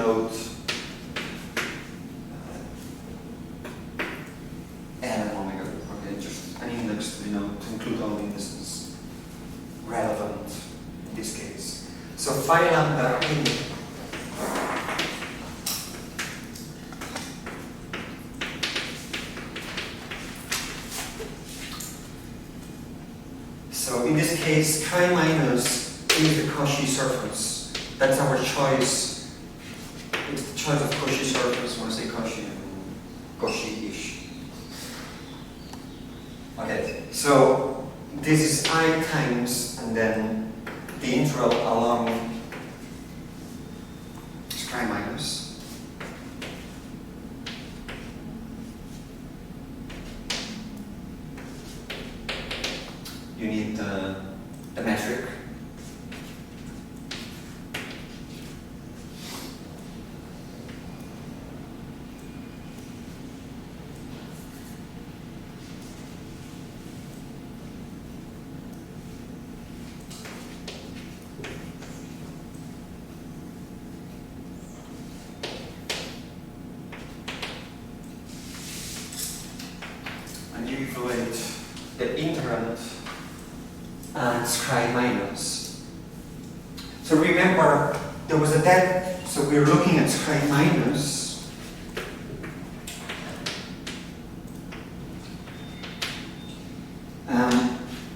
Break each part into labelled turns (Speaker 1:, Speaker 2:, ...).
Speaker 1: denote n and omega. Okay, just an index to denote, to include all the indices relevant in this case. So phi lambda in so in this case, chi minus is the Cauchy surface. That's our choice. It's the choice of Cauchy surface. When I say Cauchy, Cauchy-ish. Okay, so this is I times and then the integral along is chi minus. You need the metric. And you evaluate the integrand and chi minus. So remember, there was a dead, so we're looking at chi minus.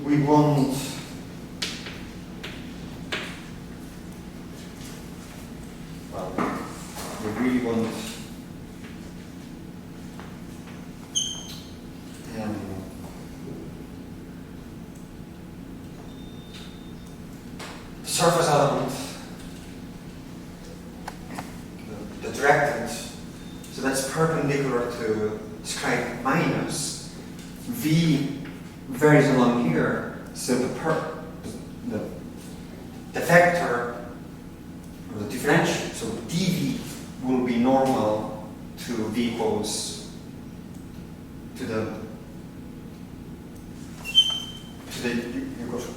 Speaker 1: We want we really want surface element, the directed, so that's perpendicular to chi minus. V varies along here, so the vector, or the differential, so dv will be normal to v equals to the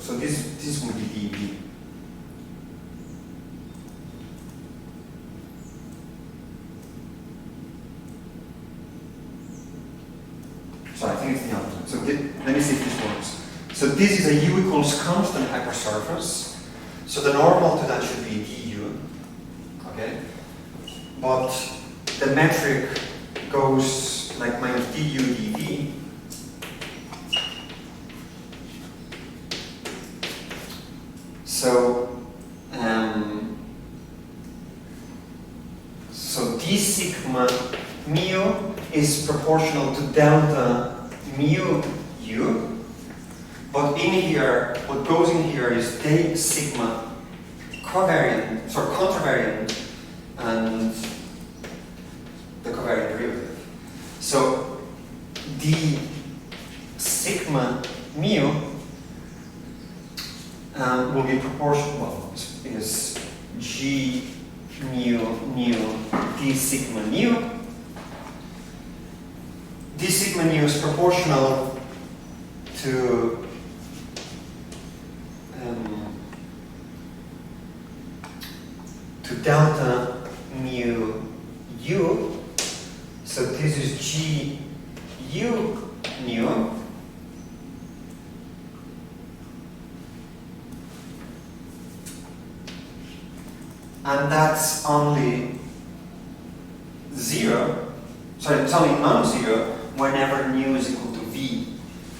Speaker 1: so this will be dv. So I think it's the opposite. So let me see if this works. So this is a u equals constant hypersurface. So the normal to that should be du. Okay? But the metric goes like minus du dv. So d sigma mu is proportional to delta mu u, but in here, what goes in here is d sigma covariant, sorry, contravariant, and the covariant derivative. So d sigma mu will be proportional, well, is g mu d sigma mu. D sigma mu is proportional to delta mu u. So this is g u mu. And that's only zero. Sorry, it's only non-zero whenever nu is equal to v.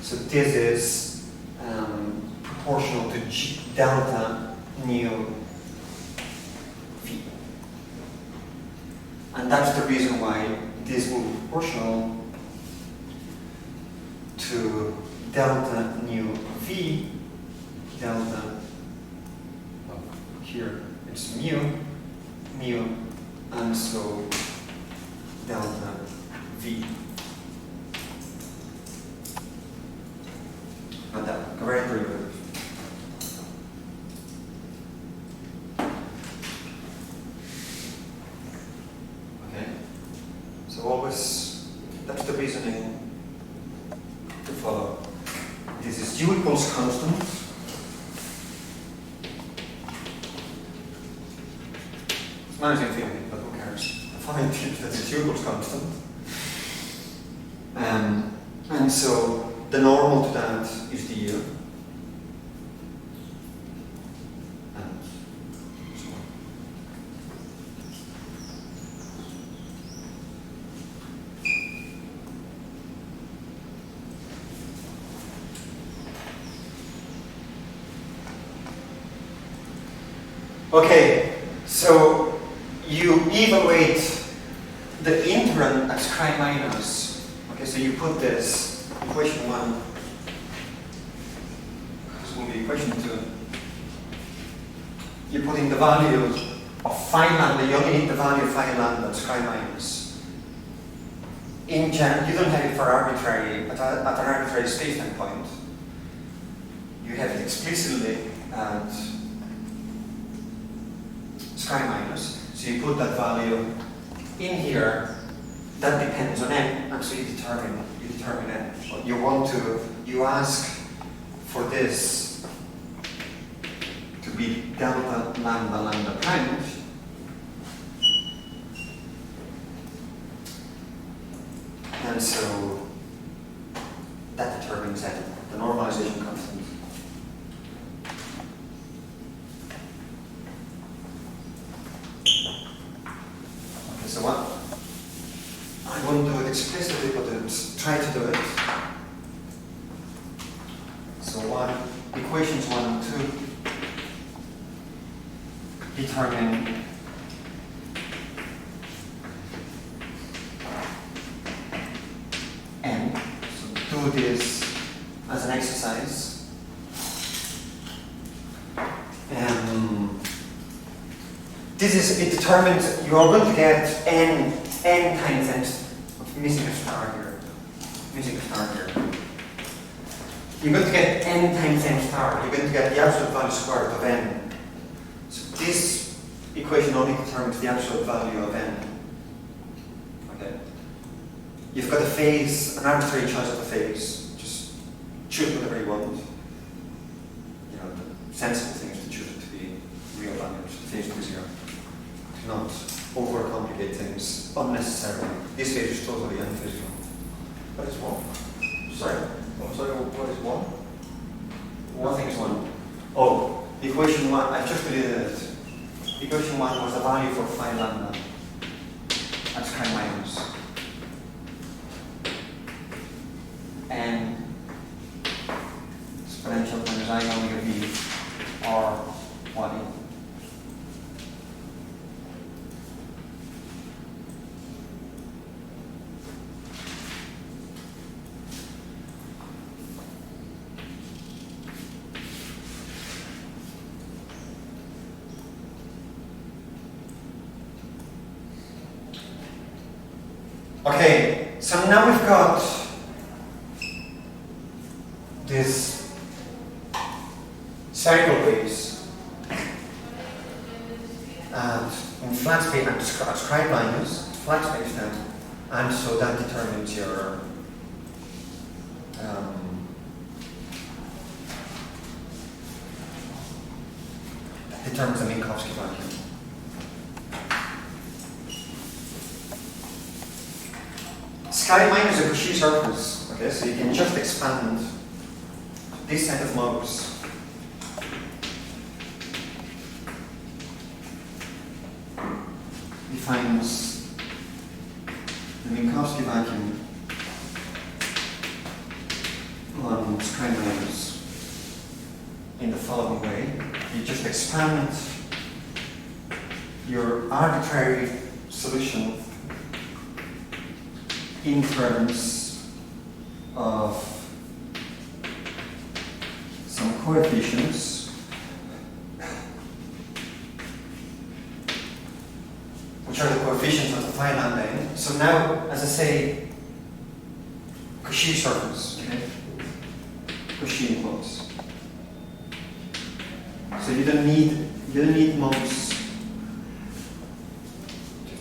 Speaker 1: So this is proportional to delta nu v. And that's the reason why this will be proportional to delta nu v, delta, well, here it's mu, and so delta v. And that covariant derivative. Okay. So always, that's the reasoning to follow. This is u equals constant. It's minus infinity, but who cares? find that it's u equals constant. And so the normal to that is du. And so on. Okay, so you evaluate the integrand as chi minus. Okay, so you put this equation 1, this will be equation 2. You put in the value of phi lambda, you only need the value of phi lambda as chi minus. In general, you don't have it for arbitrary, at an arbitrary space-time point. You have it explicitly at chi minus, so you put that value in here. That depends on n, and so you determine n. You ask for this to be delta lambda lambda prime, and so that determines n, the normalization constant. So what? I won't do it explicitly, but try to do it. So equations 1 and 2 determine n. So do this as an exercise. It determines you are going to get n times n. I'm missing a star here. You're going to get n times n star. You're going to get the absolute value squared of n. So this equation only determines the absolute value of n. Okay. You've got a phase, an arbitrary choice of a phase. Just choose whatever you want. You know, the sensible thing is to choose it to be real values. The phase to 0. Do not overcomplicate things unnecessarily. This phase is totally unphysical.
Speaker 2: What is 1?
Speaker 1: Sorry?
Speaker 2: Oh, sorry, what is 1?
Speaker 1: Nothing is 1. Oh, equation 1, I just deleted it. Equation 1 was the value for phi lambda. That's chi minus. And exponential times I omega b or 1. Okay, so now we've got this circle base and in flat space and ascribe minus flat space now, and so that determines your determines the Minkowski vacuum. Sky minus a Cauchy surface, okay, so you can just expand this set of modes. Defines the Minkowski vacuum on sky minus in the following way. You just expand your arbitrary solution in terms of some coefficients which are the coefficients of the phi lambda n. So now, as I say, Cauchy surface, okay? Cauchy in quotes. So you don't need modes.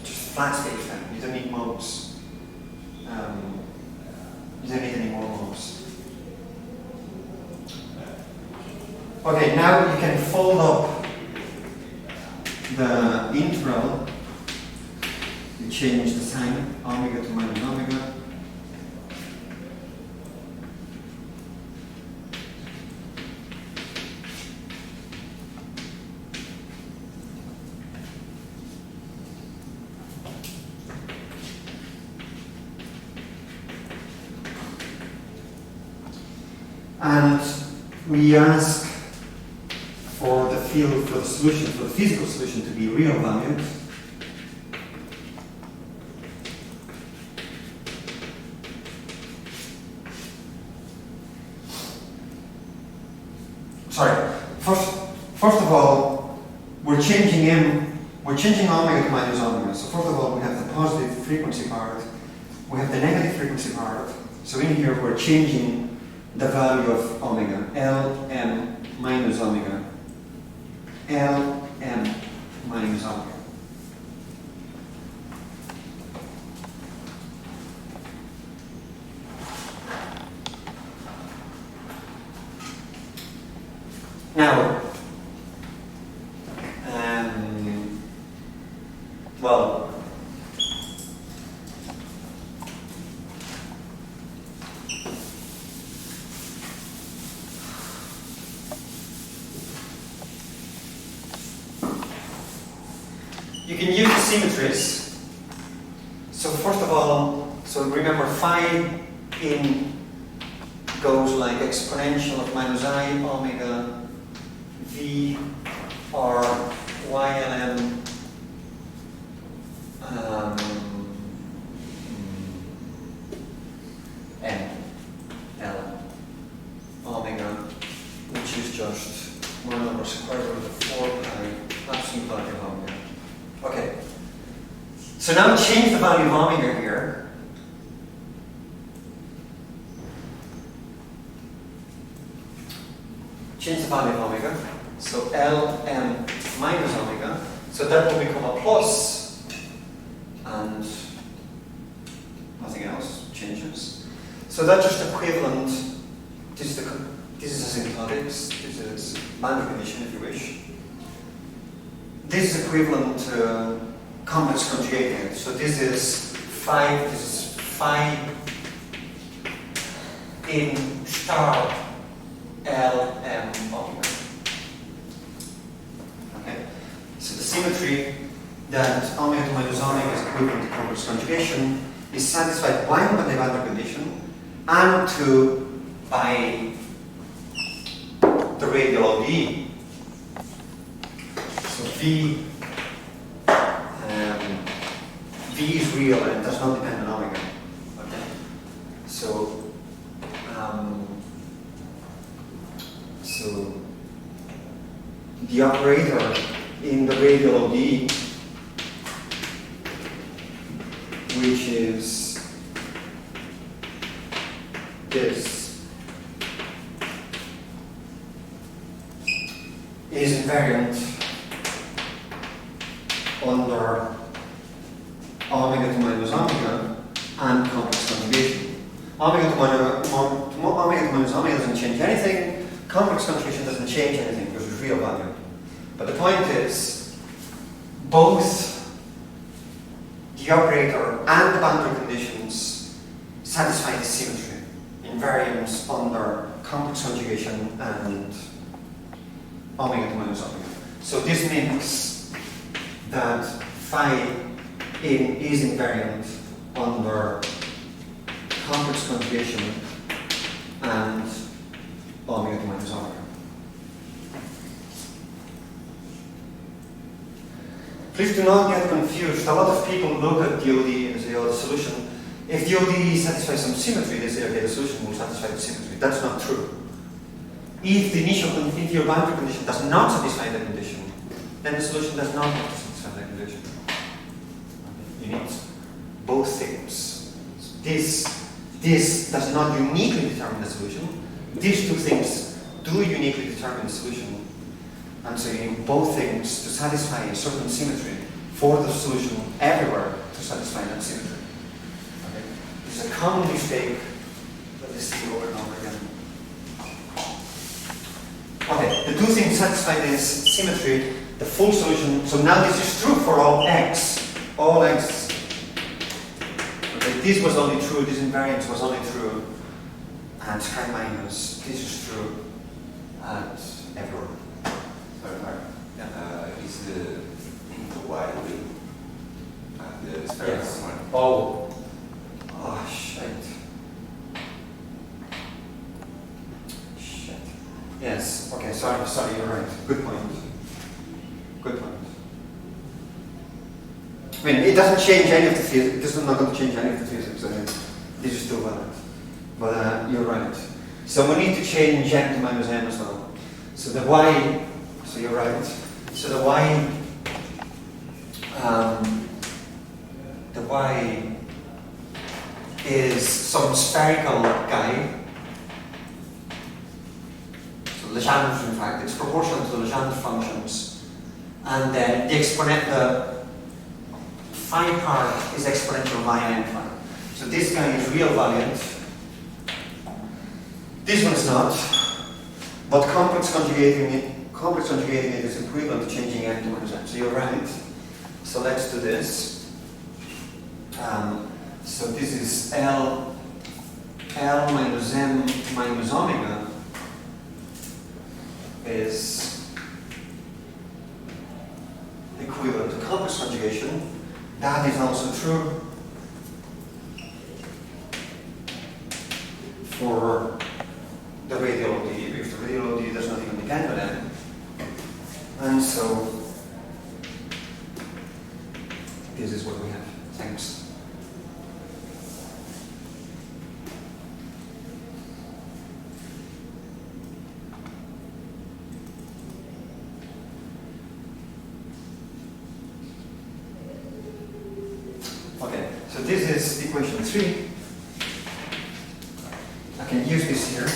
Speaker 1: Just flat space then. You don't need modes. You don't need any more modes. Okay, now you can fold up the integral which change the sign, omega to minus omega. And we ask for the field, for the solution, for the physical solution to be real valued. Sorry, first of all, we're changing omega to minus omega. So first of all, we have the positive frequency part, we have the negative frequency part. So in here, we're changing the value of omega, Lm minus omega, Lm minus omega. Now, well, you can use the symmetries. So first of all, so remember phi in goes like exponential of minus I omega v or ylm n l omega, which is just 1 over square root of 4 pi absolute value of omega. Okay, so now change the value of omega here. Change the value of omega. So Lm minus omega. So that will become a plus, and nothing else changes. So that's just equivalent. This is asymptotics. This is boundary condition, if you wish. This is equivalent to complex conjugating. So this is phi in star Lm omega. Okay. So the symmetry that omega to minus omega is equivalent to complex conjugation is satisfied one by the boundary condition and two by the radial ODE. So V is real and it does not depend on omega. Okay. So the operator in the radial ODE, which is this, is invariant under omega to minus omega and complex conjugation. Omega to minus omega doesn't change anything, complex conjugation doesn't change anything because it's real value. But the point is, both the operator and the boundary conditions satisfy the symmetry, invariance under complex conjugation and omega to minus omega. So this means that phi in is invariant under complex conjugation and omega to minus omega. Please do not get confused. A lot of people look at the ODE and say, oh, the solution, if the ODE satisfies some symmetry, they say, okay, the solution will satisfy the symmetry. That's not true. If your boundary condition does not satisfy the condition, then the solution does not have to satisfy the condition. You need both things. This does not uniquely determine the solution. These two things do uniquely determine the solution. And so you need both things to satisfy a certain symmetry for the solution everywhere to satisfy that symmetry. Okay? This is a common mistake that is seen over and over again. Okay, the two things satisfy this symmetry, the full solution. So now this is true for all x if this was only true, this invariance was only true at sky minus, this is true at everywhere.
Speaker 3: Sorry, Mark.
Speaker 1: Yeah.
Speaker 3: Is the y real? The spherical
Speaker 1: Yes.
Speaker 3: one.
Speaker 1: Oh. Oh, shit. Shit. Yes. Okay, sorry, you're right. Good point. Good point. I mean, it doesn't change any of the physics. This is not going to change any of the physics. I mean, this is still valid. But you're right. So we need to change m to minus m as well. So the y, so you're right. So the y is some spherical guy. So Legendre, in fact, it's proportional to the Legendre functions. And then the phi part is exponential via n phi. So this guy is real valiant. This one is not. But complex conjugating it is equivalent to changing n to minus n. So you're right. So let's do this. So this is L minus m minus omega is equivalent to complex conjugation. That is also true for the radial OD. If the radial OD does not even depend on m. And so this is what we have. Thanks. Okay, so this is equation 3. I can use this here.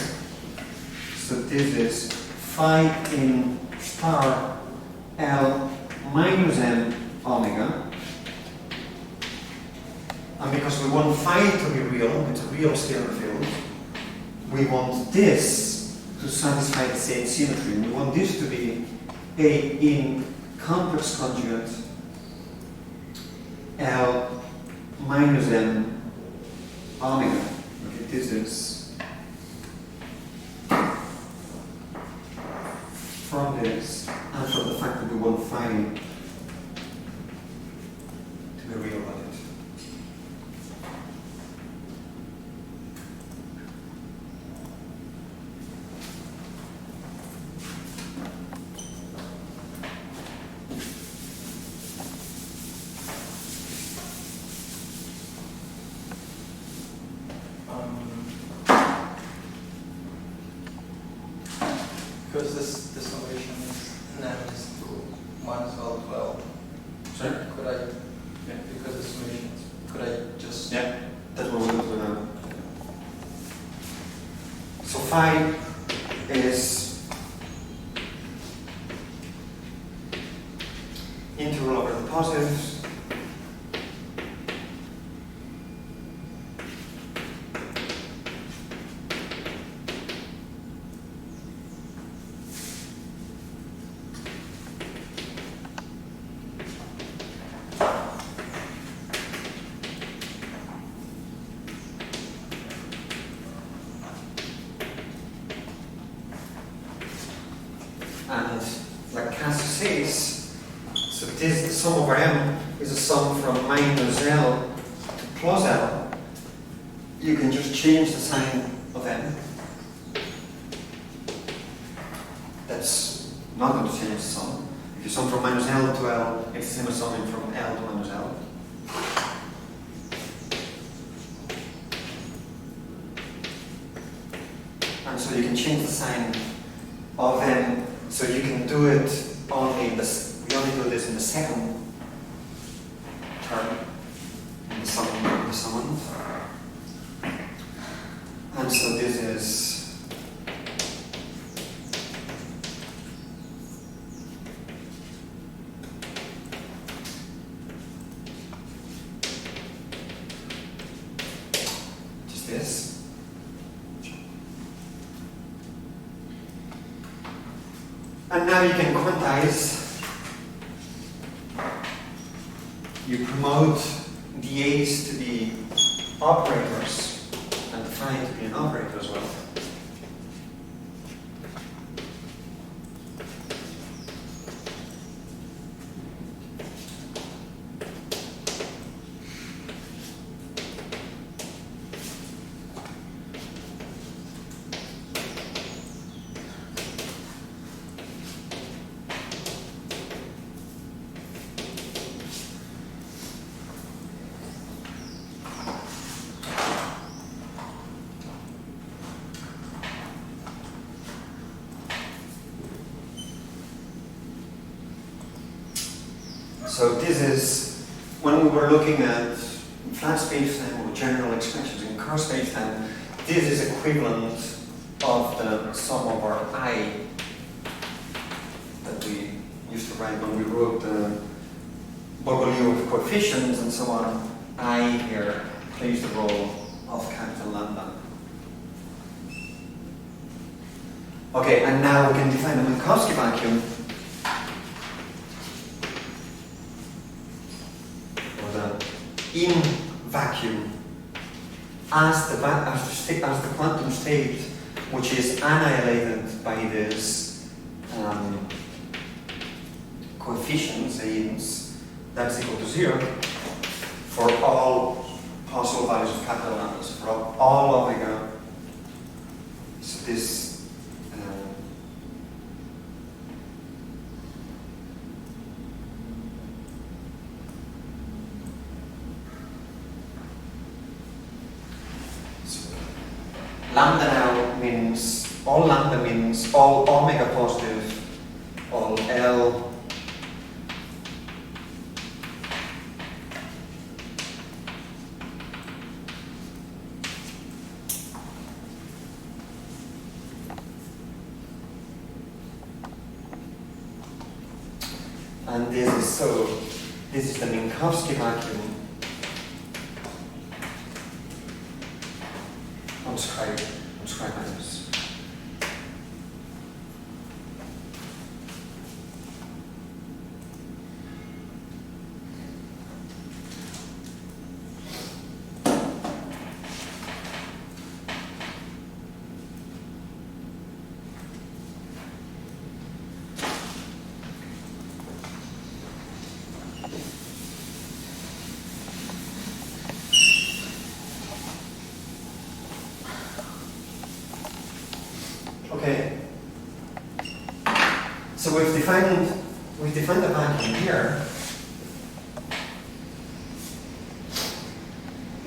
Speaker 1: So this is phi in star L minus m omega. And because we want phi to be real, it's a real scalar field, we want this to satisfy the same symmetry. We want this to be A in complex conjugate L minus m omega. Okay, this is from this and from the fact that we want phi to be real valid.
Speaker 2: Because this summation is analogous to minus L12.
Speaker 1: Sorry?
Speaker 2: Could I, because the summation, could I just...
Speaker 1: Yeah, that's what we're going to do now. So phi is integral over the positives. And like Cass says, so this, the sum over m is a sum from minus L to plus L. You can just change the sign of m. That's not going to change the sum. If you sum from minus L to L, it's the same as summing from L to minus L. And so you can change the sign of m. So you can do it only in this, we only do this in the second term, in the summand. And so this is just this. And now you can quantize. You promote the A's to be operators and phi to be an operator as well. So this is, when we were looking at flat spacetime or general expressions in curved spacetime, this is equivalent of the sum of our I that we used to write when we wrote the Bogoliubov coefficients and so on. I here plays the role of capital lambda. Okay, and now we can define the Minkowski vacuum. In vacuum as the quantum state which is annihilated by this coefficients, A's, that's equal to 0 for all possible values of capital lambda, so for all omega. So this lambda now means, all lambda means all omega positive, all L and this is so, this is the Minkowski vacuum. Unscribe this. Okay. So we've defined the vacuum here.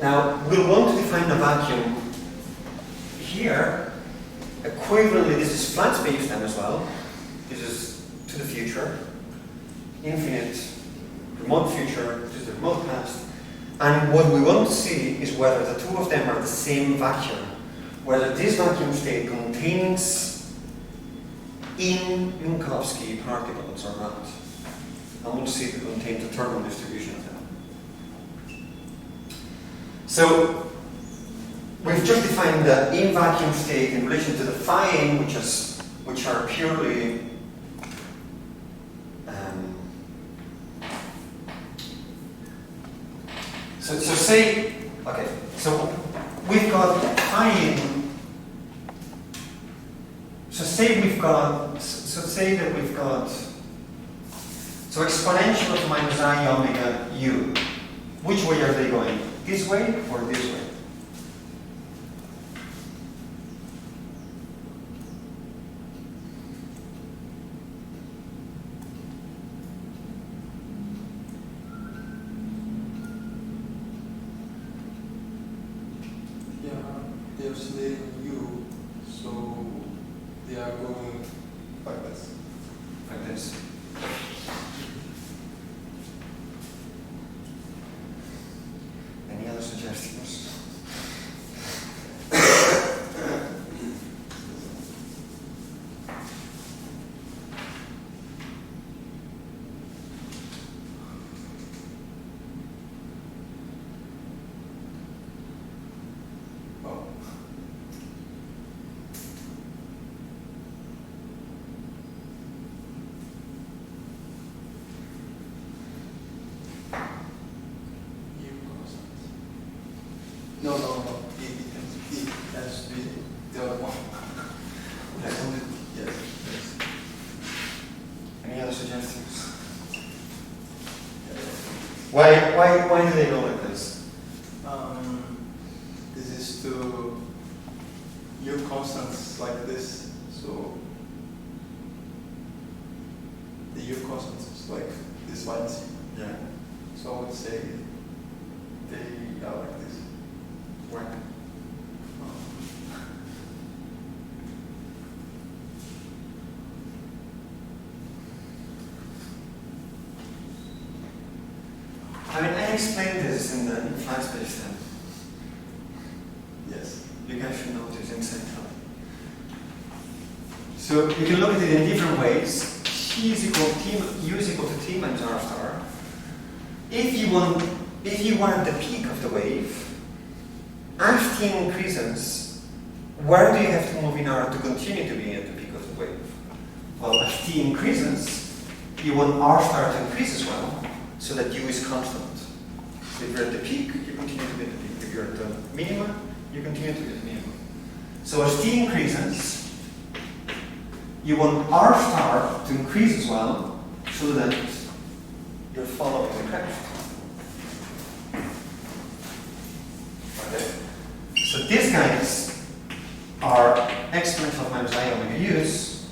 Speaker 1: Now we'll want to define the vacuum here. Equivalently, this is flat spacetime as well. This is to the future, infinite, remote future, this is the remote past. And what we want to see is whether the two of them are the same vacuum. Whether this vacuum state contains in Minkowski particles or not. And we'll see if it contains a thermal distribution of them. So we've just defined the in vacuum state in relation to the phi in, which are purely so say, okay, so we've got phi in. So say that we've got so exponential of minus I omega u. Which way are they going? This way or this way?
Speaker 4: Yeah, they're slave u, so they are going like this.
Speaker 1: Like this. Any other suggestions?
Speaker 4: No, it has to be the other one. Yes.
Speaker 1: Any other suggestions? Why do they go like this?
Speaker 4: This is to U constants like this. So the U constants is like this lines.
Speaker 1: Yeah.
Speaker 4: So I would say they are like this.
Speaker 1: Why? I mean, I explained this in the flat space then.
Speaker 4: Yes.
Speaker 1: You guys should know this in central. So you can look at it in different ways. T is equal to T, U is equal to T minus R star. If you want the peak of the wave, as T increases, where do you have to move in order to continue to be at the peak of the wave? Well, as T increases, you want R star to increase as well, so that U is constant. So if you're at the peak, you continue to be at the peak. If you're at the minima, you continue to be at the minimum. So as T increases, you want R star to increase as well, so that you're following the crash. Okay. So these guys are exponential of minus I omega u's.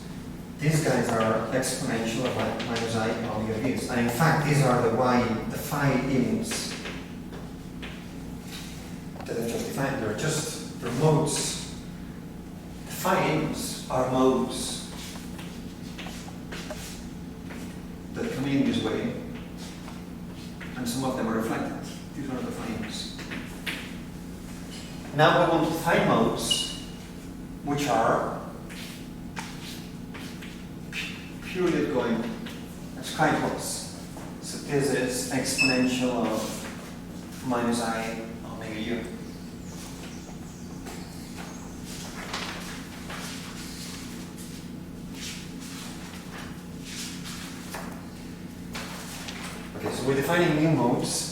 Speaker 1: These guys are exponential of minus I omega v's. And in fact, these are the phi ims that I've just defined. They're modes. The phi ims are modes that come in this way, and some of them are reflected. These are the phi ims. Now we want to find modes which are purely going as chi plus. So this is exponential of minus I omega u. Okay, so we're defining new modes.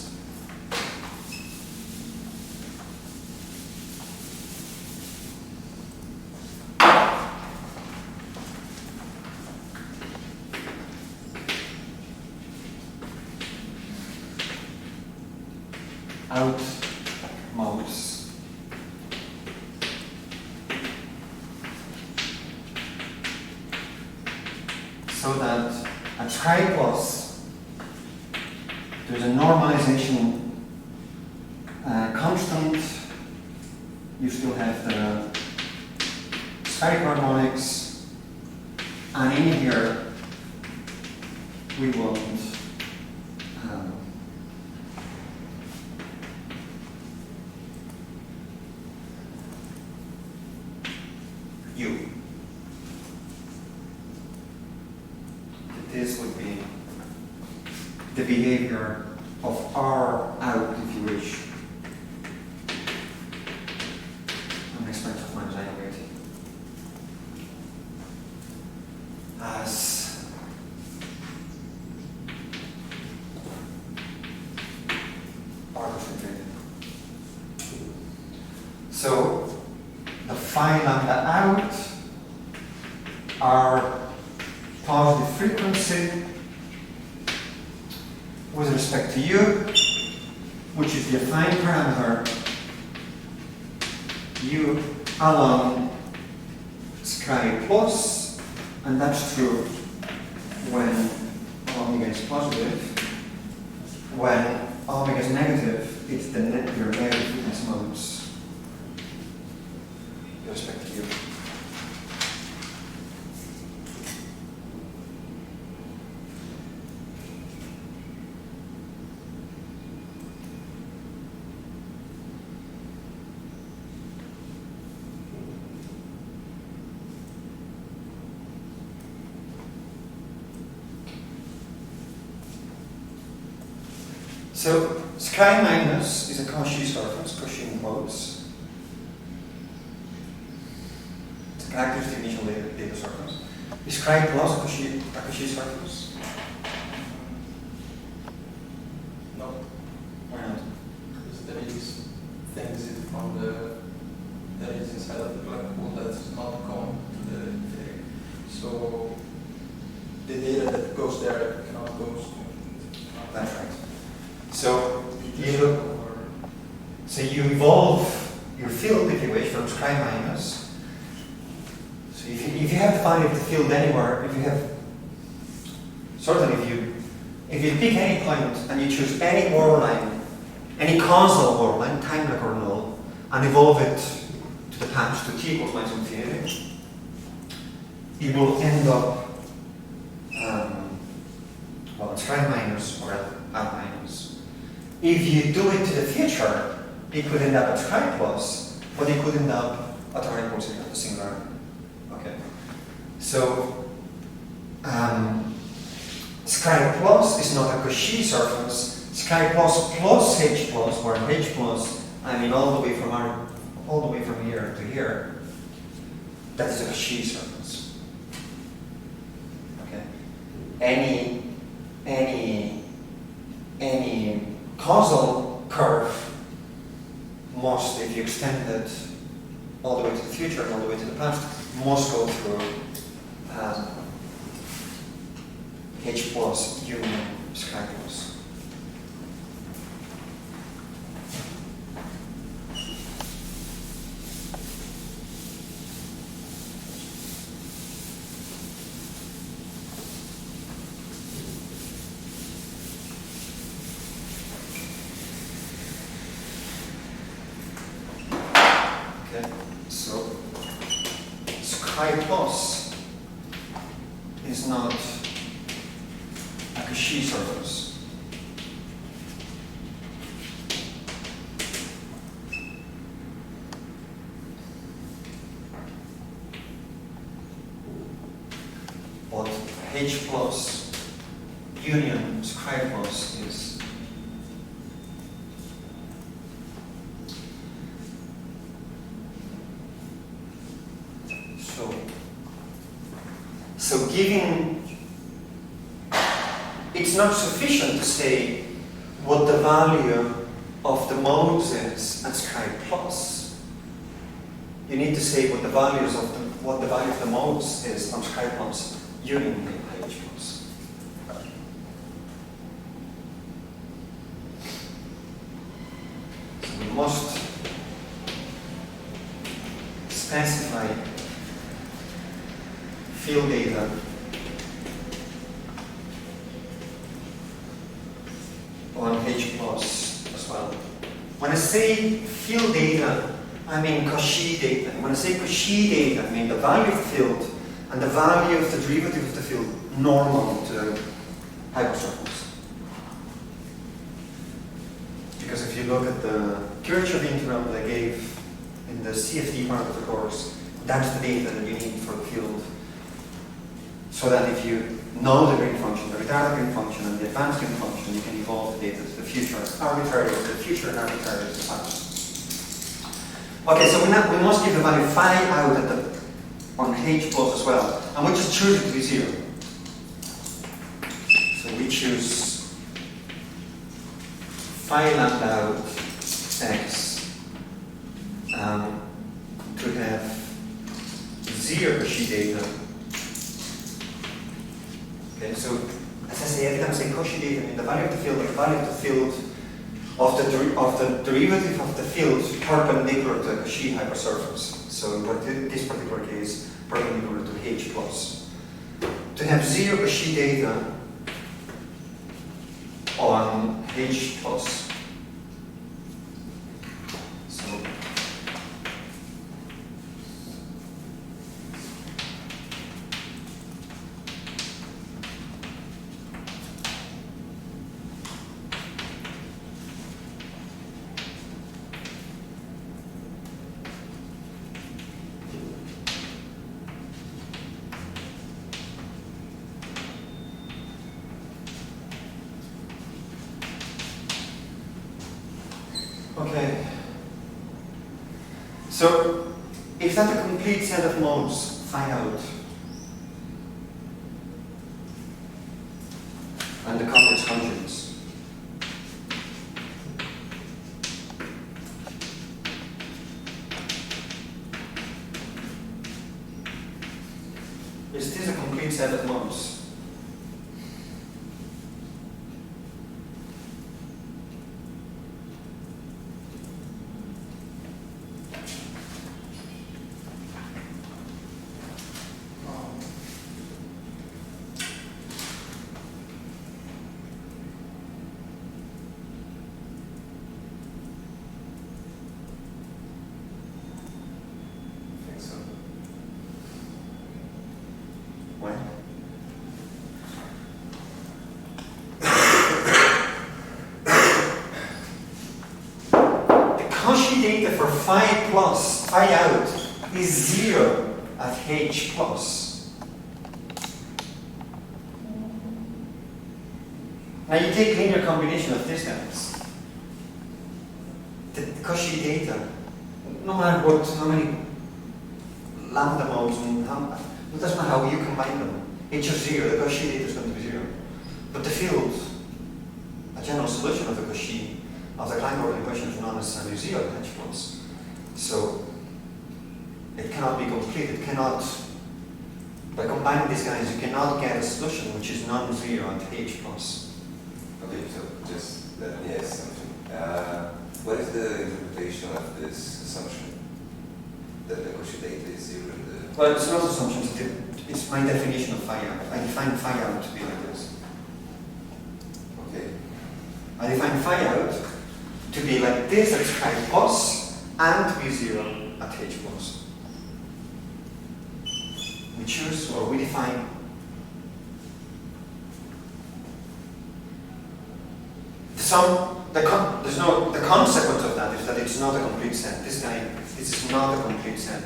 Speaker 1: Out modes. So that at chi plus, there's a normalization constant. You still have the spherical harmonics, and in here we want U. This would be the behavior of R out, if you wish, an exponential of minus I omega t, as R goes infinity. So the phi lambda out are positive frequency with respect to U, which is the affine parameter U along chi plus, and that's true when omega is positive. When omega is negative, it's your negative frequency modes with respect to U. So chi minus is a Cauchy surface, Cauchy modes. It's a characteristic initial data surface. Is chi plus a Cauchy surface?
Speaker 2: No,
Speaker 1: Why not?
Speaker 2: because there is things goes there, it cannot go to.
Speaker 1: That's right. So you evolve your field, if you wish, from chi minus. So if you have the value of the field anywhere, if you have, certainly if you pick any point and you choose any order line, any causal order line, time-like or null, and evolve it to the past to t equals minus infinity, you will end up, well, it's chi minus or L minus. If you do it to the future, it could end up at chi plus, but it could end up at r equals the singularity. Okay. So Sky plus is not a Cauchy surface. Sky plus plus H plus, where H plus, I mean all the way from here to here, that is a Cauchy surface. Okay. Any causal curve must, if you extend it all the way to the future and all the way to the past, must go through H plus union Sky plus. Okay, so Sky plus is not a Cauchy surface. But H plus union Sky plus is. So giving, it's not sufficient to say what the value of the modes is at Sky plus. You need to say what the value of the modes is on Sky plus union H plus. So we must specify field data on H plus as well. When I say field data, I mean Cauchy data. When I say Cauchy data, I mean the value of the field and the value of the derivative of the field normal to hypercircles. Because if you look at the Kirchhoff integral that I gave in the CFD part of the course, that's the data that you need for the field. So that if you know the green function, the retarded green function, and the advanced green function, you can evolve the data to the future, arbitrary to the future and arbitrary to the past. Okay, so we must give the value phi out on H plus as well, and we just choose it to be 0. So we choose phi lambda out x to have 0 Cauchy data. Okay, so as I say, every time I say Cauchy data, I mean the value of the field, of the derivative of the field perpendicular to a Cauchy hypersurface. So in this particular case, perpendicular to H plus. To have 0 Cauchy data on H plus. So okay. So is that a complete set of modes? Find out. And the complex conjugates. Is this a complete set of modes? Cauchy data for phi plus, phi out, is 0 at h plus. Now you take linear combination of these guys. The Cauchy data, no matter what, how many lambda modes, and it doesn't matter how you combine them. H of 0, the Cauchy data is going to be 0. But the field, a general solution of the Cauchy, of the Klein-Gordon equation is not necessarily 0 at h plus. So it cannot be complete. It cannot, by combining these guys, you cannot get a solution which is non-zero at h plus.
Speaker 3: Okay, so just let me ask something. What is the interpretation of this assumption that the Cauchy data is 0 in the...
Speaker 1: Well, it's not assumption, it's my definition of phi out. I define phi out to be like this.
Speaker 3: Okay.
Speaker 1: I define phi out to be like this at chi plus and to be 0 at h plus. We choose, or we define the consequence of that is that it's not a complete set. This is not a complete set.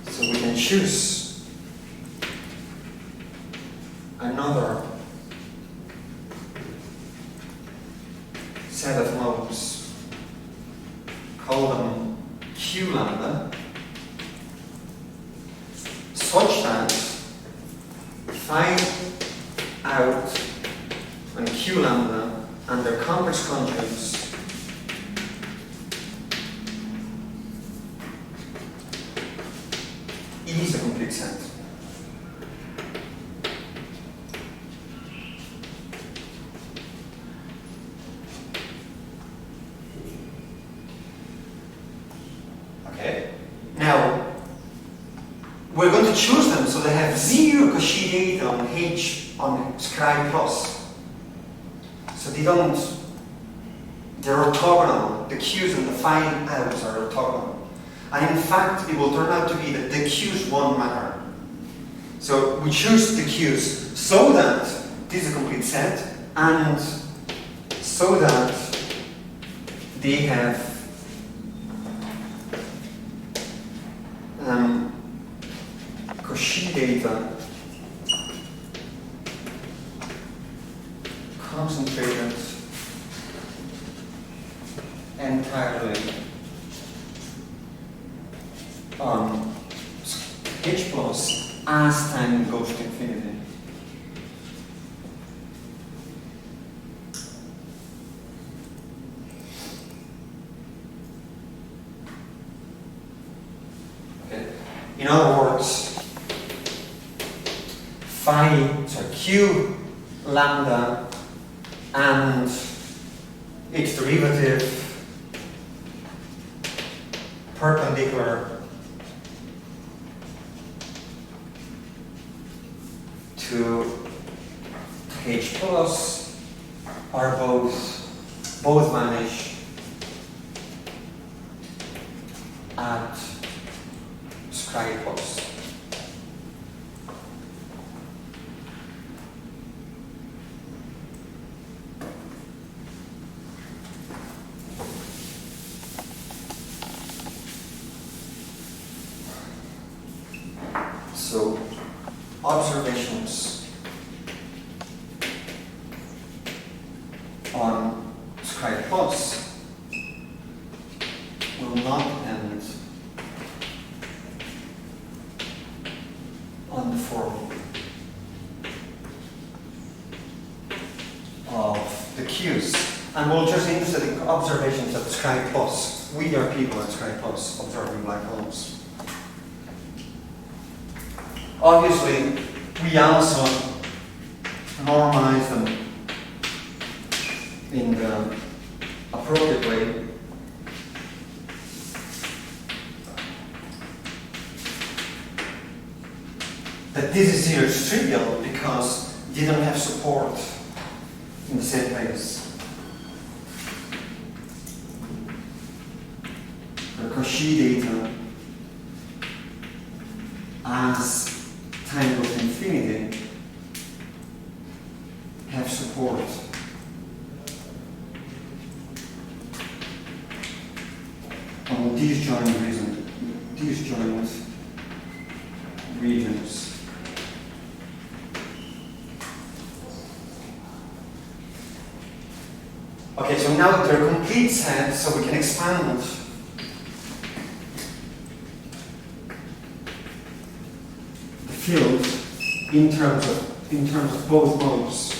Speaker 1: So we can choose another set of modes, call them Q lambda, such that phi out and Q lambda and their converse conjugates is a complete set. Okay. Now we're going to choose them so they have 0 Cauchy data on H on scribe plus. So they're orthogonal. The Q's and the phi outs are orthogonal. And in fact, it will turn out to be that the Q's won't matter. So we choose the Q's so that this is a complete set and so that they have Cauchy data concentrated entirely on H plus as time goes to infinity. Okay. In other words, Q lambda and its derivative perpendicular to H plus are both vanish at scribe plus. So, observations on scribe plus will not end on the form of the Q's. And we'll just interested in observations at scribe plus. We are people at scribe plus observing black holes. Obviously, we also normalize them in the appropriate way. That this is here is trivial because they don't have support in the same place. The Cauchy data as time goes to infinity support. On disjoint regions. Okay, so now that they're complete sets, so we can expand the field in terms of both modes.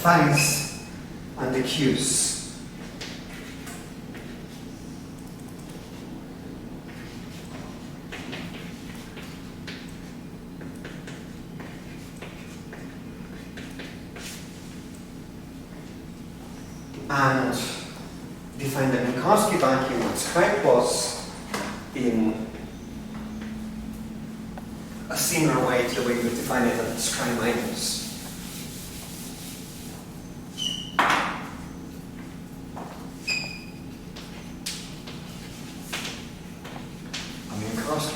Speaker 1: Phase and the cues. And define the Minkowski vacuum with chi plus in a similar way to the way we define it at chi minus.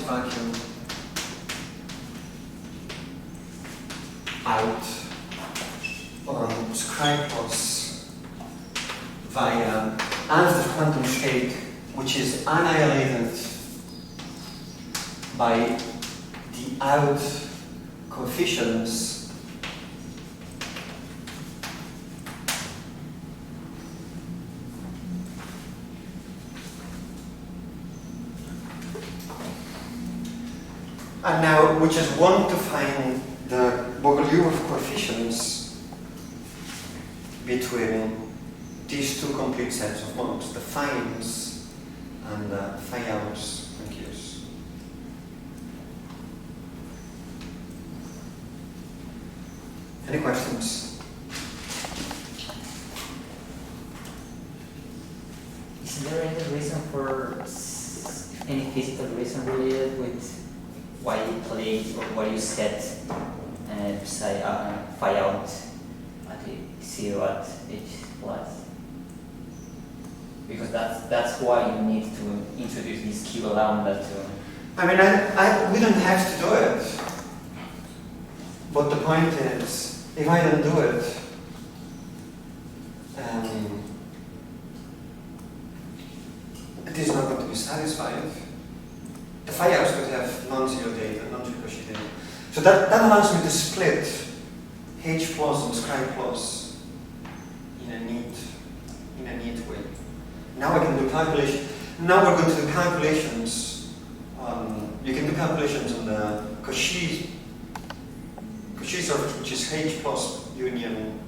Speaker 1: Vacuum out on chi plus via answer quantum state, which is annihilated by the out coefficients and now we just want to find the Bogoliubov coefficients between these two complete sets of modes, the phi-ins and the phi-outs and q's. Any questions?
Speaker 5: Is there any reason for any physical reason related with why you place or why you set phi out at 0 at h plus? Because that's why you need to introduce this Q lambda to.
Speaker 1: I mean, we don't have to do it. But the point is, if I don't do it, it is not going to be satisfied. The phi outs would have non-zero data, non-zero Cauchy data. So that allows me to split H plus and chi plus in a neat way. Now I can do calculation. Now we're going to do calculations. You can do calculations on the Cauchy surface, which is H plus union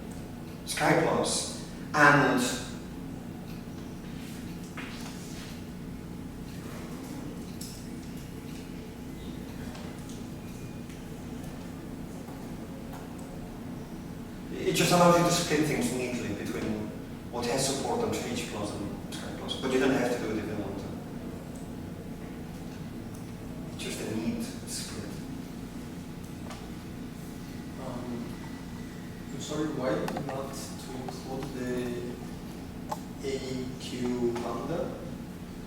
Speaker 1: chi plus, and it just allows you to split things neatly between what has support on H plus and chi plus, but you don't have to do it if you want to. It's just a neat split.
Speaker 4: I'm sorry, why not to include the AQ lambda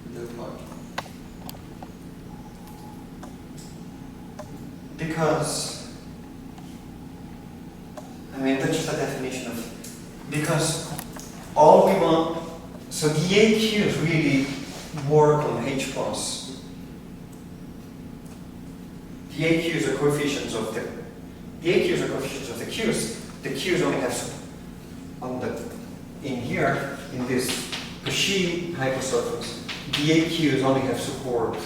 Speaker 4: in the vacuum?
Speaker 1: Because, I mean, that's just a definition of, because all we want, so the AQs really work on H plus. The AQs are coefficients of the Qs. The Qs only have in here, in this Cauchy hypersurface, the AQs only have support.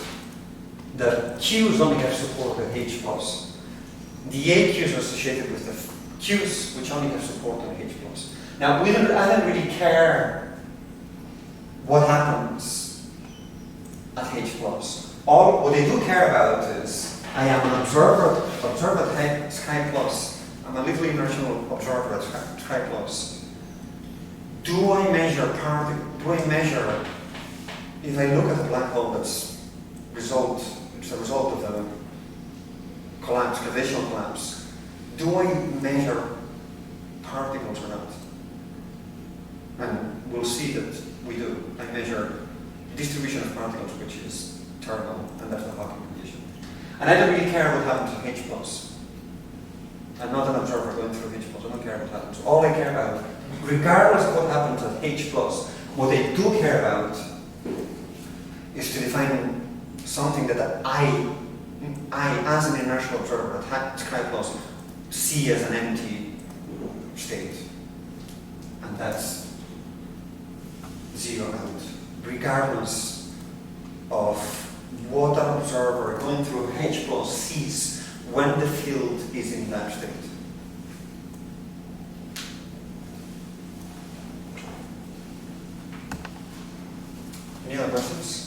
Speaker 1: The Qs only have support at H plus. The AQs are associated with the Qs, which only have support on H plus. Now, I don't really care what happens at H plus. What I do care about is I am an observer at chi plus. I'm a little inertial observer at chi plus. Do I measure if I look at a black hole it's a result of a collapse, gravitational collapse, do I measure particles or not? And we'll see that we do. I measure distribution of particles, which is thermal, and that's the Hawking condition. And I don't really care what happens to H plus. I'm not an observer going through H plus. I don't care what happens. All I care about, regardless of what happens at H plus, what I do care about is to define something that I as an inertial observer at Chi plus, see as an empty state. And that's zero out, regardless of what an observer going through H plus sees when the field is in that state. Any other questions?